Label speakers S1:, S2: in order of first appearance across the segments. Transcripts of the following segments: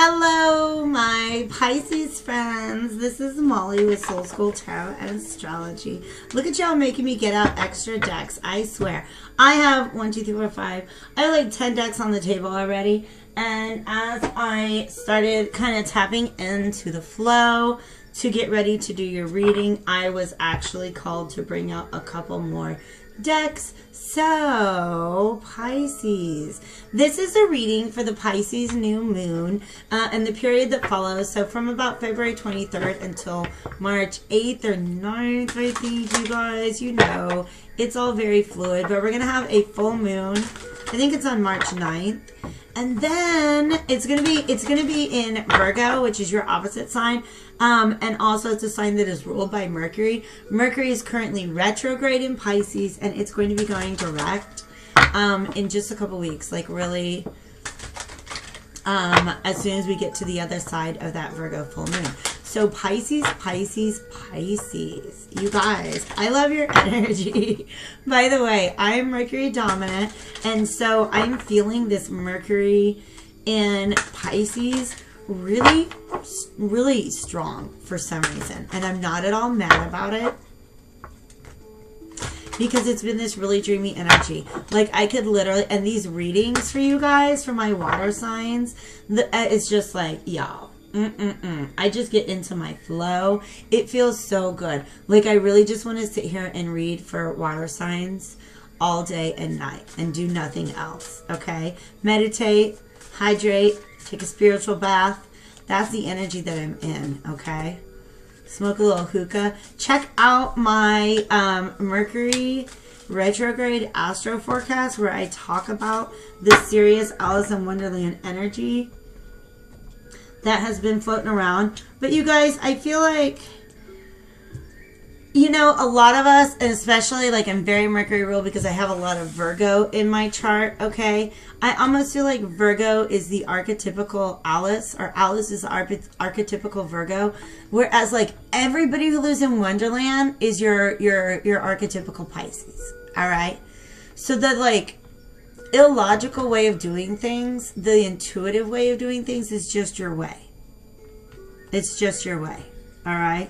S1: Hello, my Pisces friends. This is Molly with Soul School Tarot and Astrology. Look at y'all making me get out extra decks. I swear. I have 1, 2, 3, 4, 5. I have like 10 decks on the table already. And as I started kind of tapping into the flow to get ready to do your reading, I was actually called to bring out a couple more decks. So Pisces, this is a reading for the Pisces new moon and the period that follows. So from about February 23rd until March 8th or 9th, I think, you guys, you know, it's all very fluid, but we're gonna have a full moon. I think it's on March 9th. And then it's gonna be in Virgo, which is your opposite sign, and also it's a sign that is ruled by Mercury. Mercury is currently retrograde in Pisces, and it's going to be going direct in just a couple weeks, like really as soon as we get to the other side of that Virgo full moon. So Pisces, Pisces, Pisces. You guys, I love your energy. By the way, I am Mercury dominant, and so I'm feeling this Mercury in Pisces really, really strong for some reason. And I'm not at all mad about it, because it's been this really dreamy energy. Like I could literally, and these readings for you guys, for my water signs, it's just like, y'all. I just get into my flow. It feels so good. Like I really just want to sit here and read for water signs all day and night and do nothing else. Okay? Meditate, hydrate, take a spiritual bath. That's the energy that I'm in. Okay? Smoke a little hookah. Check out my Mercury retrograde astro forecast where I talk about the serious Alice in Wonderland energy that has been floating around. But you guys, I feel like, you know, a lot of us, and especially like I'm very Mercury ruled because I have a lot of Virgo in my chart, okay? I almost feel like Virgo is the archetypical Alice, or Alice is the archetypical Virgo, whereas like everybody who lives in Wonderland is your archetypical Pisces, all right? So that like illogical way of doing things, the intuitive way of doing things is just your way. It's just your way. All right?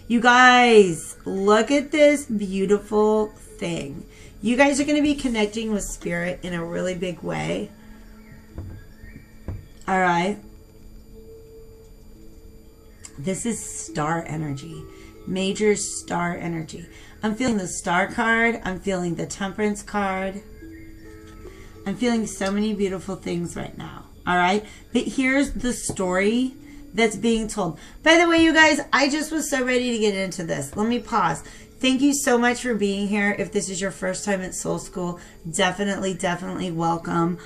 S1: You guys, look at this beautiful thing. You guys are going to be connecting with spirit in a really big way. All right? This is star energy. Major star energy. I'm feeling the star card. I'm feeling the temperance card. I'm feeling so many beautiful things right now. All right. But here's the story that's being told. By the way, you guys, I just was so ready to get into this. Let me pause. Thank you so much for being here. If this is your first time at Soul School, definitely welcome.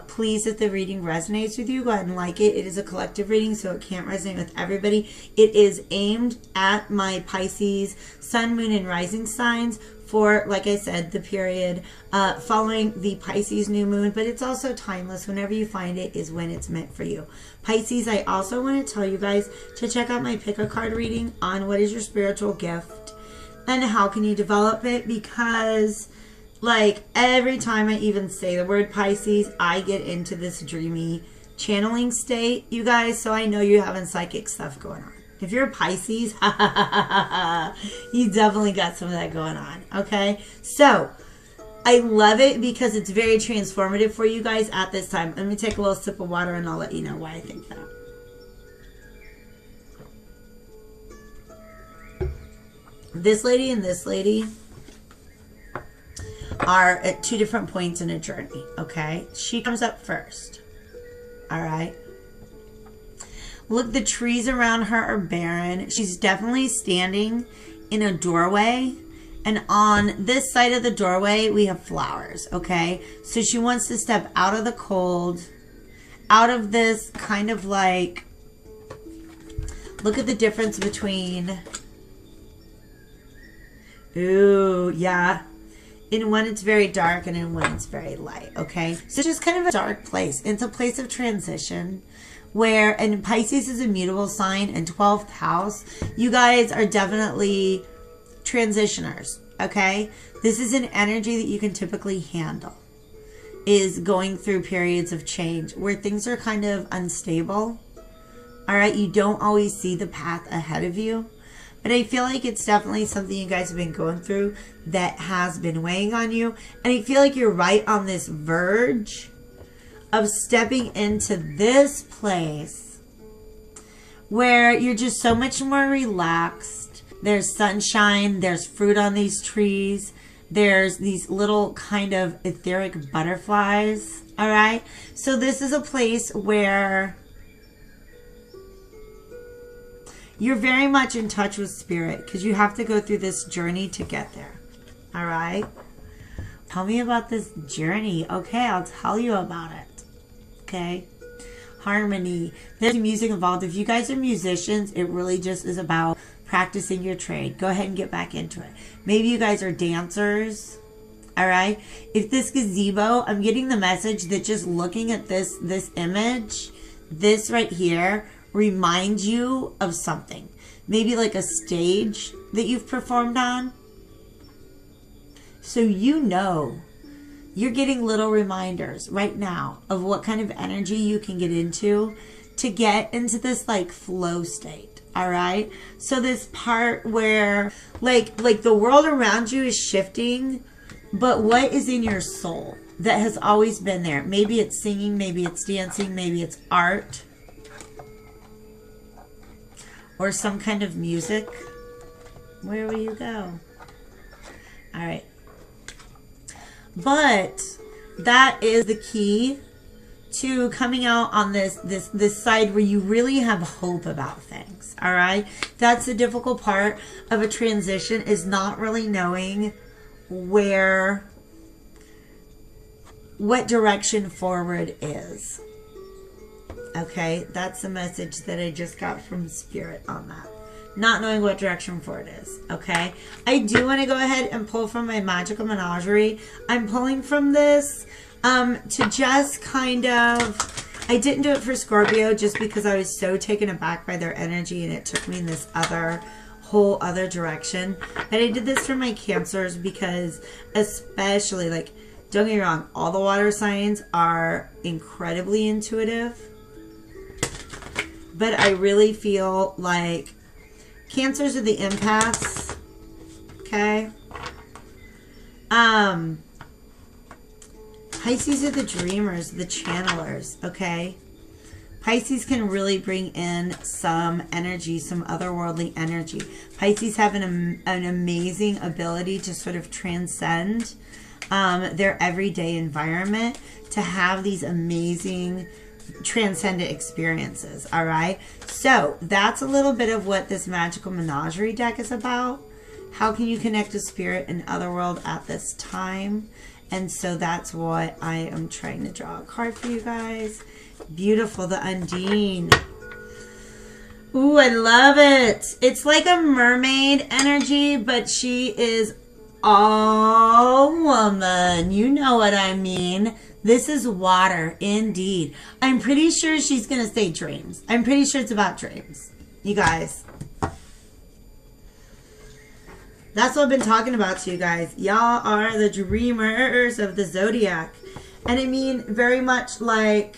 S1: Please, if the reading resonates with you, go ahead and like it. It is a collective reading, so it can't resonate with everybody. It is aimed at my Pisces sun, moon, and rising signs for, like I said, the period following the Pisces new moon, but it's also timeless. Whenever you find it is when it's meant for you. Pisces, I also want to tell you guys to check out my pick a card reading on what is your spiritual gift and how can you develop it, because like every time I even say the word Pisces, I get into this dreamy channeling state, you guys, so I know you're having psychic stuff going on. If you're a Pisces, you definitely got some of that going on, okay? So, I love it because it's very transformative for you guys at this time. Let me take a little sip of water and I'll let you know why I think that. This lady and this lady are at two different points in a journey, okay? She comes up first, all right? Look, the trees around her are barren. She's definitely standing in a doorway. And on this side of the doorway, we have flowers, okay? So she wants to step out of the cold, out of this kind of like, look at the difference between, ooh, yeah. In one, it's very dark, and in one, it's very light, okay? So just kind of a dark place. It's a place of transition. Where, and Pisces is a mutable sign, and 12th house, you guys are definitely transitioners, okay? This is an energy that you can typically handle. is going through periods of change where things are kind of unstable. All right, you don't always see the path ahead of you, but I feel like it's definitely something you guys have been going through that has been weighing on you. And I feel like you're right on this verge of stepping into this place where you're just so much more relaxed. There's sunshine, there's fruit on these trees, there's these little kind of etheric butterflies. All right, so this is a place where you're very much in touch with spirit, because you have to go through this journey to get there. All right, tell me about this journey. Okay, I'll tell you about it. Okay, harmony. There's music involved. If you guys are musicians, it really just is about practicing your trade. Go ahead and get back into it. Maybe you guys are dancers. All right, if this gazebo, I'm getting the message that just looking at this image, this right here, remind you of something. Maybe like a stage that you've performed on. So you know, you're getting little reminders right now of what kind of energy you can get into to get into this like flow state. All right, so this part where like the world around you is shifting, but what is in your soul that has always been there? Maybe it's singing, maybe it's dancing, maybe it's art, or some kind of music. Where will you go? All right. But that is the key to coming out on this side where you really have hope about things. All right. That's the difficult part of a transition, is not really knowing what direction forward is. Okay, that's the message that I just got from Spirit on that. Not knowing what direction forward is. Okay, I do want to go ahead and pull from my Magical Menagerie. I'm pulling from this to just kind of, I didn't do it for Scorpio just because I was so taken aback by their energy and it took me in this whole other direction. But I did this for my Cancers because, especially, like, don't get me wrong, all the water signs are incredibly intuitive. But I really feel like Cancers are the empaths. Okay. Pisces are the dreamers, the channelers. Okay. Pisces can really bring in some energy, some otherworldly energy. Pisces have an amazing ability to sort of transcend their everyday environment, to have these amazing transcendent experiences. All right, so that's a little bit of what this Magical Menagerie deck is about. How can you connect to spirit and otherworld at this time? And so that's what I am trying to draw a card for you guys. Beautiful, the Undine. Ooh, I love it. It's like a mermaid energy, but she is all woman. You know what I mean. This is water, indeed. I'm pretty sure she's going to say dreams. I'm pretty sure it's about dreams. You guys. That's what I've been talking about to you guys. Y'all are the dreamers of the zodiac. And I mean, very much like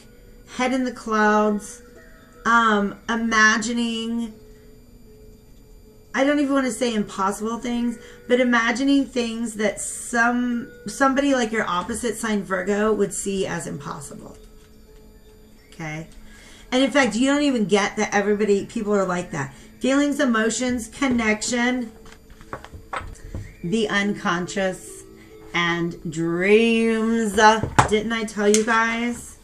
S1: head in the clouds, imagining, I don't even want to say impossible things, but imagining things that somebody like your opposite sign Virgo would see as impossible. Okay? And in fact, you don't even get that people are like that. Feelings, emotions, connection, the unconscious, and dreams. Didn't I tell you guys?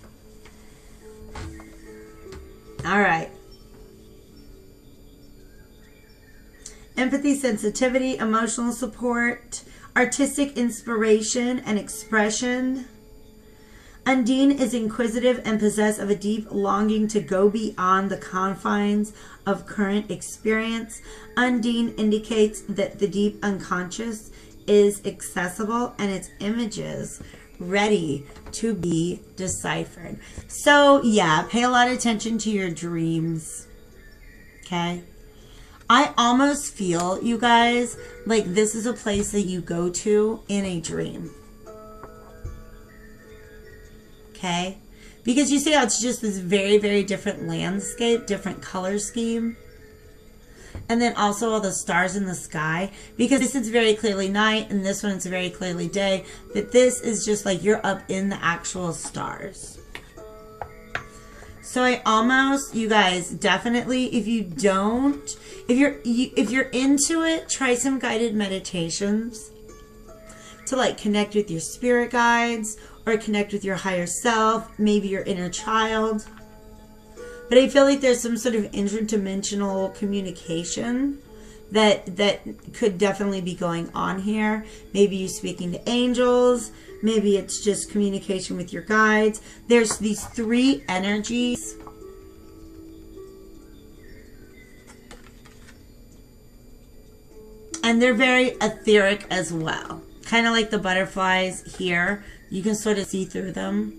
S1: All right. Empathy, sensitivity, emotional support, artistic inspiration and expression. Undine is inquisitive and possessed of a deep longing to go beyond the confines of current experience. Undine indicates that the deep unconscious is accessible and its images ready to be deciphered. So yeah, pay a lot of attention to your dreams. Okay? I almost feel, you guys, like this is a place that you go to in a dream. Okay? Because you see how it's just this very, very different landscape, different color scheme. And then also all the stars in the sky. Because this is very clearly night and this one is very clearly day. But this is just like you're up in the actual stars. So I almost, you guys, definitely, if you're into it, try some guided meditations to like connect with your spirit guides or connect with your higher self, maybe your inner child. But I feel like there's some sort of interdimensional communication that could definitely be going on here. Maybe you speaking to angels. Maybe it's just communication with your guides. There's these three energies. And they're very etheric as well. Kind of like the butterflies here. You can sort of see through them.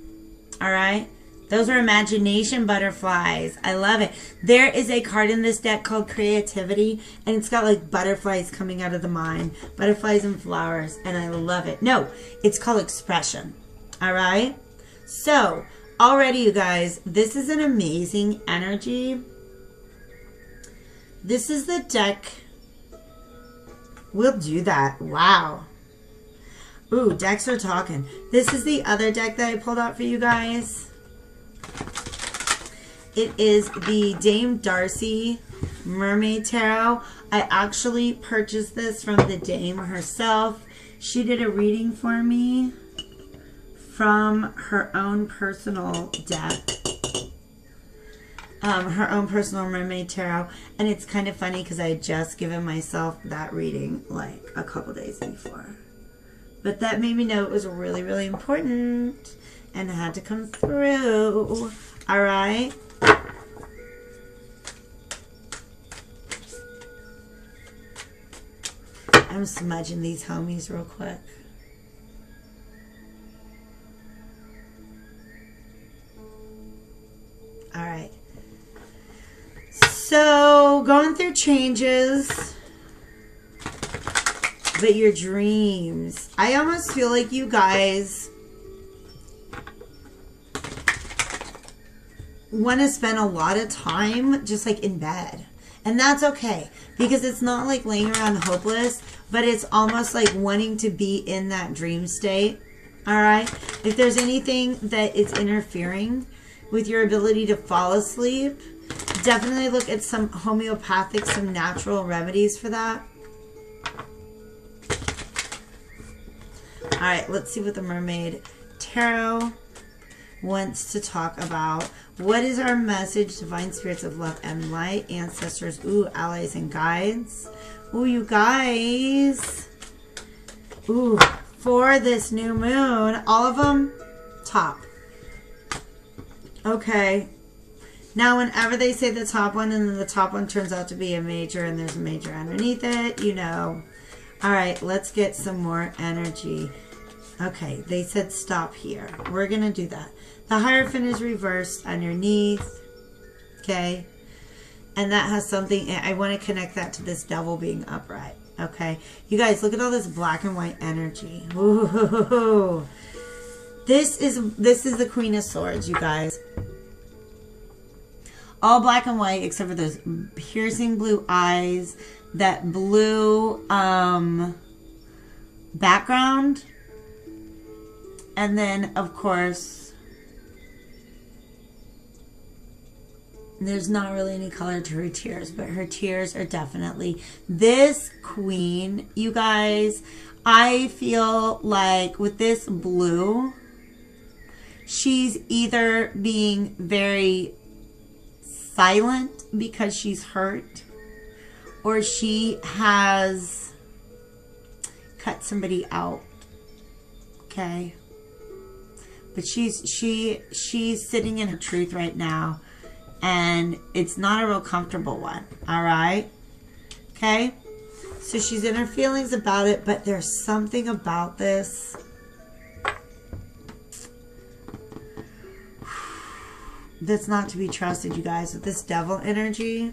S1: All right? Those are imagination butterflies. I love it. There is a card in this deck called Creativity, and it's got like butterflies coming out of the mind. Butterflies and flowers, and I love it. No, it's called Expression. All right? So, already you guys, this is an amazing energy. This is the deck. We'll do that. Wow. Ooh, decks are talking. This is the other deck that I pulled out for you guys. It is the Dame Darcy Mermaid Tarot. I actually purchased this from the Dame herself. She did a reading for me from her own personal deck. Her own personal Mermaid Tarot. And it's kind of funny because I had just given myself that reading like a couple days before. But that made me know it was really, really important. And it had to come through. All right. I'm smudging these homies real quick. All right. So, going through changes. But your dreams. I almost feel like you guys want to spend a lot of time just like in bed. And that's okay. Because it's not like laying around hopeless. But it's almost like wanting to be in that dream state. Alright? If there's anything that is interfering with your ability to fall asleep, definitely look at some homeopathic, some natural remedies for that. Alright, let's see what the Mermaid Tarot wants to talk about. What is our message, divine spirits of love and light, ancestors, ooh, allies and guides? Ooh, you guys. Ooh, for this new moon, all of them top. Okay. Now, whenever they say the top one and then the top one turns out to be a major and there's a major underneath it, you know. All right, let's get some more energy. Okay, they said stop here. We're going to do that. The Hierophant is reversed underneath. Okay. And that has something, I want to connect that to this devil being upright. Okay. You guys, look at all this black and white energy. Ooh. This is the Queen of Swords, you guys. All black and white except for those piercing blue eyes, that blue background. And then, of course, there's not really any color to her tears, but her tears are definitely... This queen, you guys, I feel like with this blue, she's either being very silent because she's hurt, or she has cut somebody out. Okay? But she's sitting in her truth right now. And it's not a real comfortable one. Alright? Okay? So she's in her feelings about it. But there's something about this. That's not to be trusted, you guys. With this devil energy.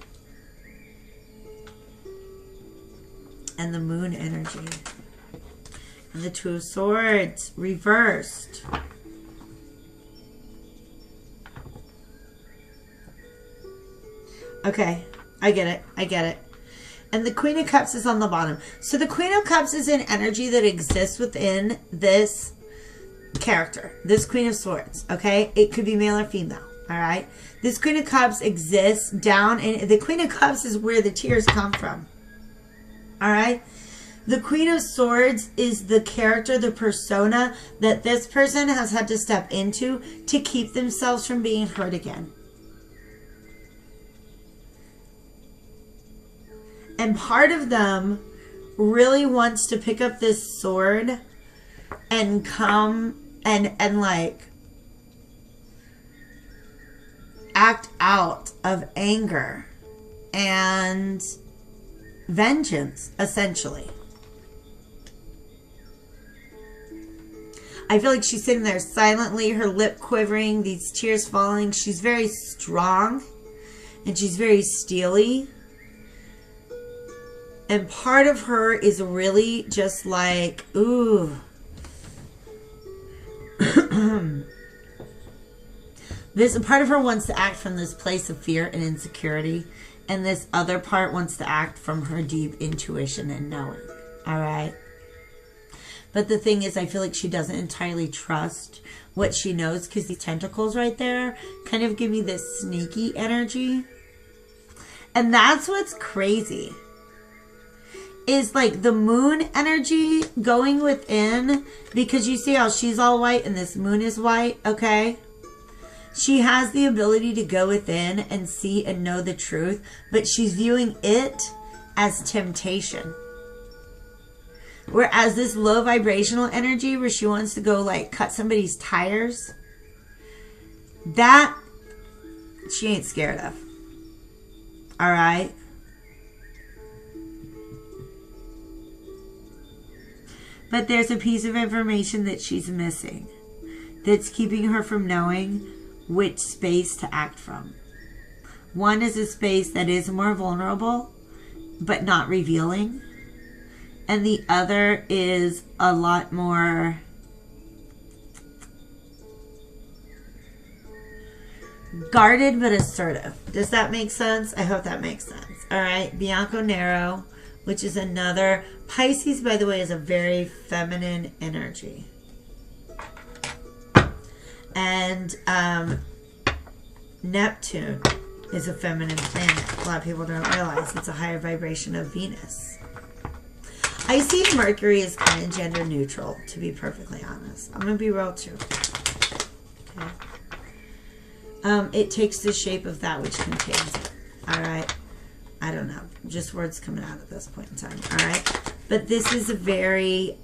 S1: And the moon energy. And the Two of Swords. Reversed. Okay, I get it. I get it. And the Queen of Cups is on the bottom. So the Queen of Cups is an energy that exists within this character. This Queen of Swords, okay? It could be male or female, all right? This Queen of Cups exists down in... The Queen of Cups is where the tears come from, all right? The Queen of Swords is the character, the persona that this person has had to step into to keep themselves from being hurt again. And part of them really wants to pick up this sword and come and like act out of anger and vengeance, essentially. I feel like she's sitting there silently, her lip quivering, these tears falling. She's very strong and she's very steely. And part of her is really just like, ooh. This part of her wants to act from this place of fear and insecurity. And this other part wants to act from her deep intuition and knowing. All right? But the thing is, I feel like she doesn't entirely trust what she knows because these tentacles right there kind of give me this sneaky energy. And that's what's crazy. Is like the moon energy going within, because you see how she's all white and this moon is white, okay? She has the ability to go within and see and know the truth, but she's viewing it as temptation. Whereas this low vibrational energy where she wants to go like cut somebody's tires, that she ain't scared of. All right? But there's a piece of information that she's missing that's keeping her from knowing which space to act from. One is a space that is more vulnerable, but not revealing. And the other is a lot more guarded, but assertive. Does that make sense? I hope that makes sense. All right. Bianco Nero, which is another... Pisces, by the way, is a very feminine energy. And Neptune is a feminine planet. A lot of people don't realize it's a higher vibration of Venus. I see Mercury as kind of gender neutral, to be perfectly honest. I'm going to be real too. Okay. It takes the shape of that which contains it. All right. I don't know. Just words coming out at this point in time. All right. But this is a very,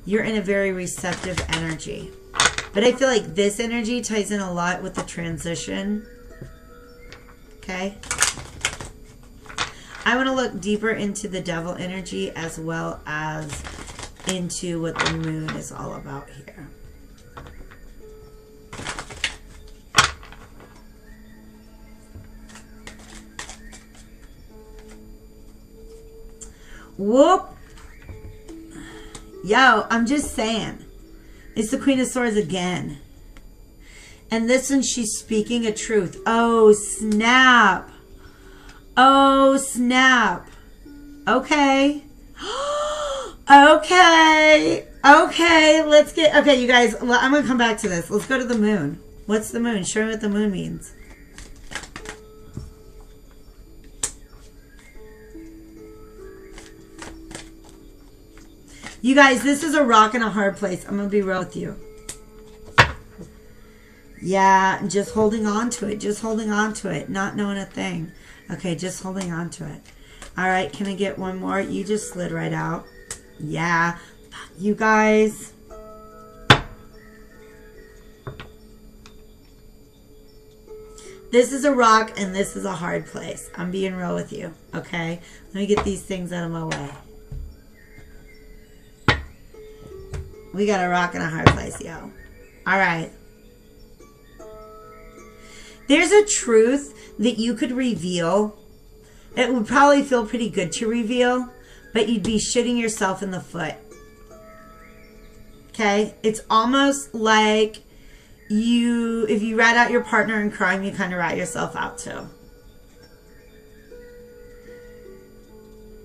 S1: you're in a very receptive energy. But I feel like this energy ties in a lot with the transition. Okay. I want to look deeper into the devil energy as well as into what the moon is all about here. Whoop. Yo, I'm just saying. It's the Queen of Swords again. And this one, she's speaking a truth. Oh, snap. Oh, snap. Okay. Okay. Okay, let's get... Okay, you guys, I'm going to come back to this. Let's go to the moon. What's the moon? Show me what the moon means. You guys, this is a rock and a hard place. I'm going to be real with you. Yeah, just holding on to it. Just holding on to it. Not knowing a thing. Okay, just holding on to it. All right, can I get one more? You just slid right out. Yeah. You guys. This is a rock and this is a hard place. I'm being real with you. Okay? Let me get these things out of my way. We got a rock and a hard place, yo. All right. There's a truth that you could reveal. It would probably feel pretty good to reveal, but you'd be shooting yourself in the foot. Okay? It's almost like if you rat out your partner in crime, you kind of rat yourself out too.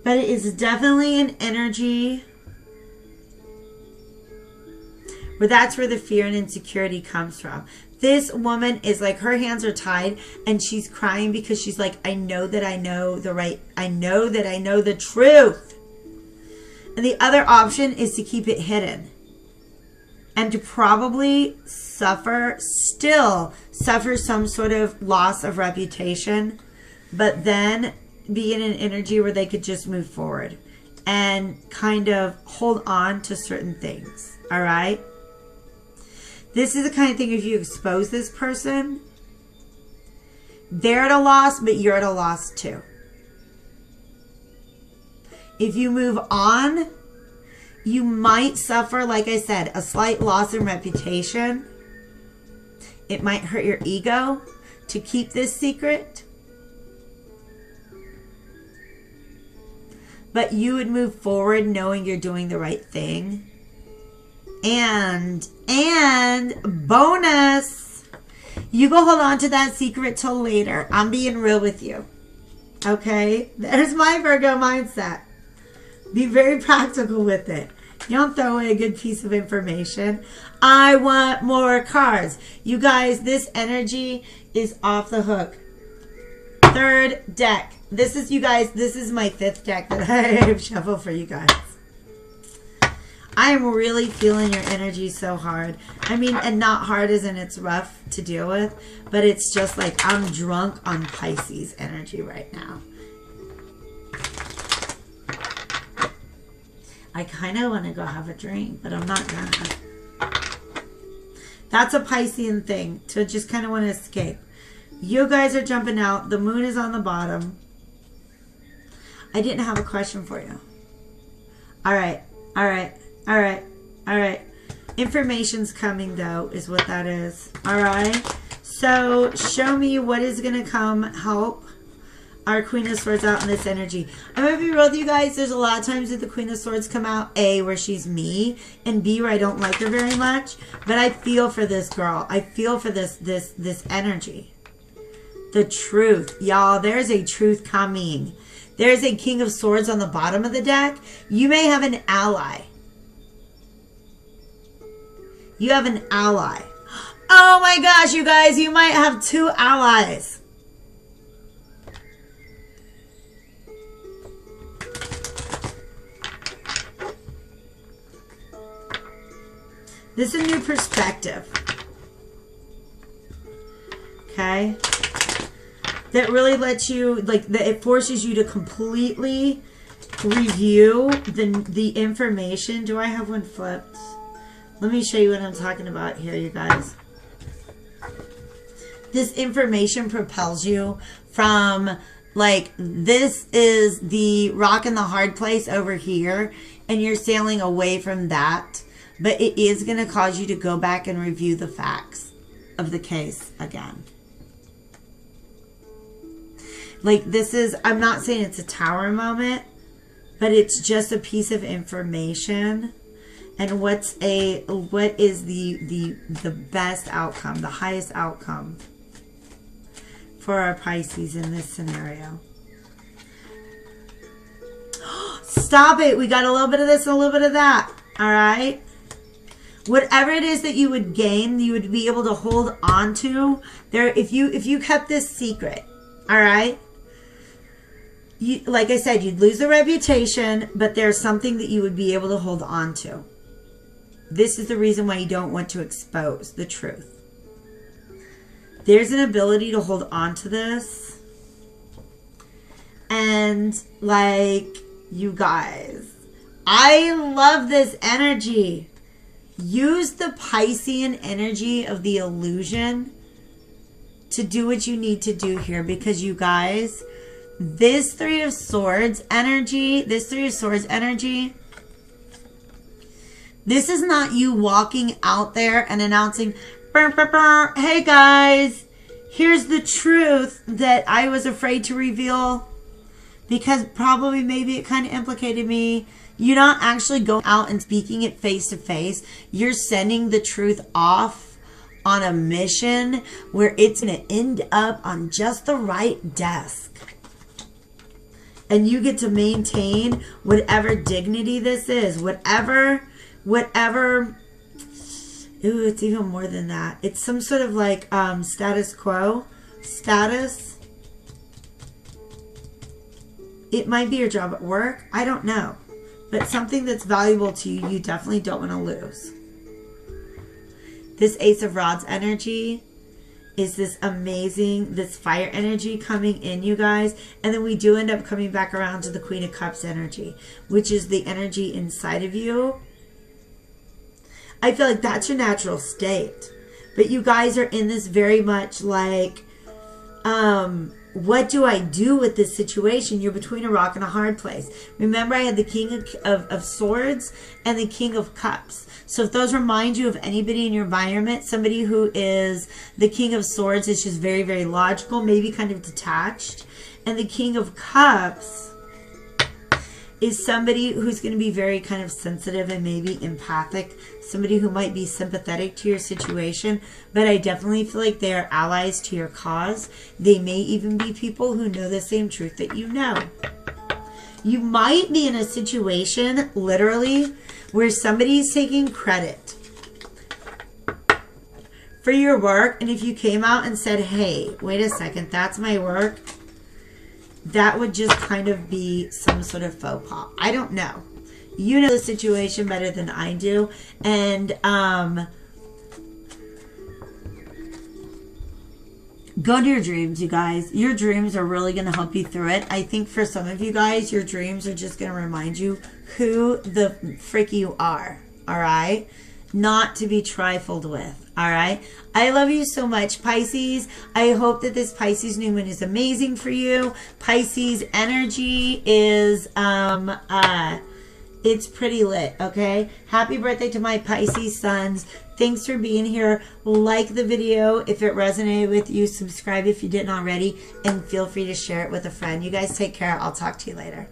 S1: But it is definitely an energy where that's where the fear and insecurity comes from. This woman is like, her hands are tied and she's crying because she's like, I know that I know the truth. And the other option is to keep it hidden and to probably still suffer some sort of loss of reputation, but then be in an energy where they could just move forward and kind of hold on to certain things. All right. This is the kind of thing, if you expose this person, they're at a loss, but you're at a loss too. If you move on, you might suffer, like I said, a slight loss in reputation. It might hurt your ego to keep this secret. But you would move forward knowing you're doing the right thing. And bonus, you go hold on to that secret till later. I'm being real with you. Okay? There's my Virgo mindset. Be very practical with it. You don't throw away a good piece of information. I want more cards. You guys, this energy is off the hook. Third deck. This is, you guys, this is my fifth deck that I have shuffled for you guys. I am really feeling your energy so hard. I mean, and not hard as in it's rough to deal with, but it's just like I'm drunk on Pisces energy right now. I kind of want to go have a drink, but I'm not gonna. That's a Piscean thing, to just kind of want to escape. You guys are jumping out. The moon is on the bottom. I didn't have a question for you. All right. Information's coming, though, is what that is. All right. So show me what is going to come help our Queen of Swords out in this energy. I'm going to be real with you guys. There's a lot of times that the Queen of Swords come out, A, where she's me, and B, where I don't like her very much. But I feel for this girl. I feel for this energy. The truth. Y'all, there's a truth coming. There's a King of Swords on the bottom of the deck. You may have an ally. You have an ally. Oh my gosh, you guys, you might have two allies. This is a new perspective. Okay? That really lets you, like, it forces you to completely review the information. Do I have one flipped? Let me show you what I'm talking about here, you guys. This information propels you from, like, this is the rock and the hard place over here, and you're sailing away from that. But it is going to cause you to go back and review the facts of the case again. Like, this is, I'm not saying it's a tower moment, but it's just a piece of information. And what is the best outcome, the highest outcome for our Pisces in this scenario. Stop it. We got a little bit of this and a little bit of that. All right. Whatever it is that you would gain, you would be able to hold on to there. If you kept this secret, all right. You, like I said, you'd lose the reputation, but there's something that you would be able to hold on to. This is the reason why you don't want to expose the truth. There's an ability to hold on to this. And, like, you guys, I love this energy. Use the Piscean energy of the illusion to do what you need to do here. Because, you guys, this Three of Swords energy, this is not you walking out there and announcing, burr, burr, burr, hey guys, here's the truth that I was afraid to reveal because probably maybe it kind of implicated me. You're not actually going out and speaking it face to face. You're sending the truth off on a mission where it's going to end up on just the right desk. And you get to maintain whatever dignity this is. Whatever, ooh, it's even more than that. It's some sort of like status quo. Status. It might be your job at work. I don't know. But something that's valuable to you, you definitely don't want to lose. This Ace of Rods energy is this amazing, this fire energy coming in, you guys. And then we do end up coming back around to the Queen of Cups energy, which is the energy inside of you. I feel like that's your natural state. But you guys are in this very much like, what do I do with this situation? You're between a rock and a hard place. Remember, I had the King of Swords and the King of Cups. So if those remind you of anybody in your environment, somebody who is the King of Swords is just very, very logical, maybe kind of detached. And the King of Cups is somebody who's going to be very kind of sensitive and maybe empathic. Somebody who might be sympathetic to your situation. But I definitely feel like they are allies to your cause. They may even be people who know the same truth that you know. You might be in a situation, literally, where somebody's taking credit for your work. And if you came out and said, hey, wait a second, that's my work, that would just kind of be some sort of faux pas. I don't know. You know the situation better than I do. And go to your dreams, you guys. Your dreams are really going to help you through it. I think for some of you guys, your dreams are just going to remind you who the frick you are. All right? Not to be trifled with. All right? I love you so much, Pisces. I hope that this Pisces new moon is amazing for you. Pisces energy is it's pretty lit, okay? Happy birthday to my Pisces sons. Thanks for being here. Like the video if it resonated with you. Subscribe if you didn't already. And feel free to share it with a friend. You guys take care. I'll talk to you later.